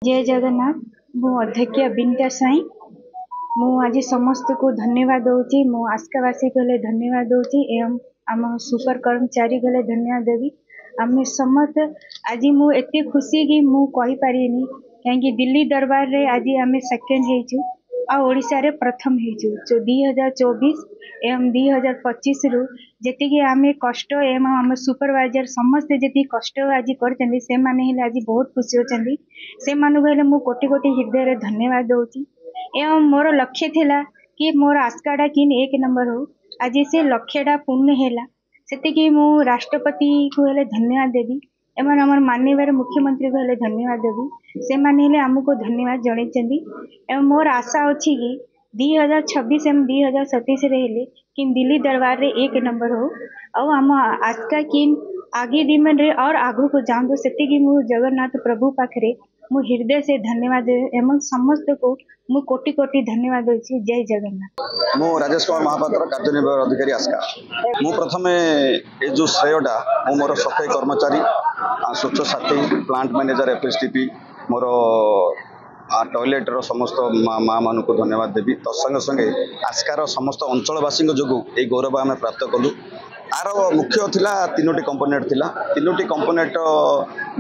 जय जगन्नाथ। मु अध्यक्ष बिंटा साई। मु आज समस्त को धन्यवाद दूची। मु आस्कावासी को धन्यवाद दूची एवं आम सुपर कर्मचारी को धन्यवाद देवी। आम समस्त आज मु एते खुशी कि मु कहि पारिनी कहीं दिल्ली दरबार रे आज आम सेकेंड हेचु आ ओडिशा रे प्रथम हेचु। 2024 एवं 2025 रु जेतिकी आमे कष्ट एवं आम सुपरवाइजर समस्त जी कष्ट आज करछन्ती से माने हेले आज बहुत खुशी होछन्ती। से मानु हेले मु कोटि कोटि हृदय रे धन्यवाद दूची एवं मोर लक्ष्य थिला कि मोर आस्काडा किन 1 नंबर हो। आज से लक्ष्यटा पूर्ण हेला सेतिकी मु राष्ट्रपति को हेले धन्यवाद देवी एवं आम माननीय मुख्यमंत्री को हेले धन्यवाद देवी। से माने हेले हमको धन्यवाद जणैछन्ती एवं मोर आशा अछि कि 2026 एवं 2027 रे हेले कि दिल्ली दरबार रे 1 नंबर हो और आम आस्का किन आगे दिन रे और आगु को जाऊँ सेतिकी मु जगन्नाथ प्रभु पाखरे मु हृदय से धन्यवाद एवं समस्त को मु कोटि कोटि धन्यवाद देछि। जय जगन्नाथ। मु राजेश कुमार महापात्र कार्यनिर्वाहक अधिकारी आस्का। मु प्रथमे ए जो श्रेयटा मु मोर सफाई कर्मचारी स्वच्छ साथी प्लांट मैनेजर एफएसटीपी मोर टॉयलेट रो समस्त माँ मान को धन्यवाद देवी। तत्संगे संगे आस्कार समस्त अंचलवासी जो ये गौरव आम प्राप्त कलु। आर मुख्य थिला 3टी कंपोनेंट थिला। 3टी कंपोनेंट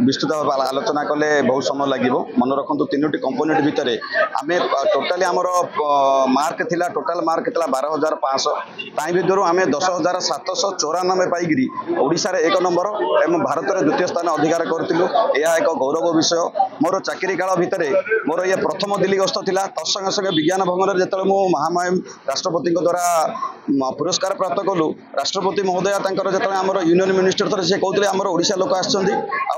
विस्तृत भाव आलोचना कले बहुत समय लगे। मन रखु 3टी कंपोनेंट भितर आम टोटाली आमर मार्क थिला टोटाल मार्क थिला 12,500 ताई भितर आम 10,794 पाइकी ओडिशा रे 1 नंबर एवं भारत में द्वितीय स्थान अधिकार करूँ। यह एक गौरव विषय। मोर चाकरी काल भितर मोर ये प्रथम दिल्ली गस्त थिला। तत्संगे संगे विज्ञान भवन में जो महामहिम राष्ट्रपति द्वारा पुरस्कार प्राप्त कलु। राष्ट्रपति महोदय जो आम यूनियन मिनिस्टर थे सी कहते आम ओडिशा लोक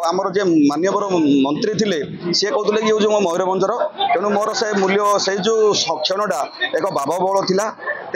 आमर जे मान्यवर मंत्री थे सी कहते कि जो मो मयूरभंजर तेणु मोर से मूल्य से जो क्षणटा एक भावबल थिला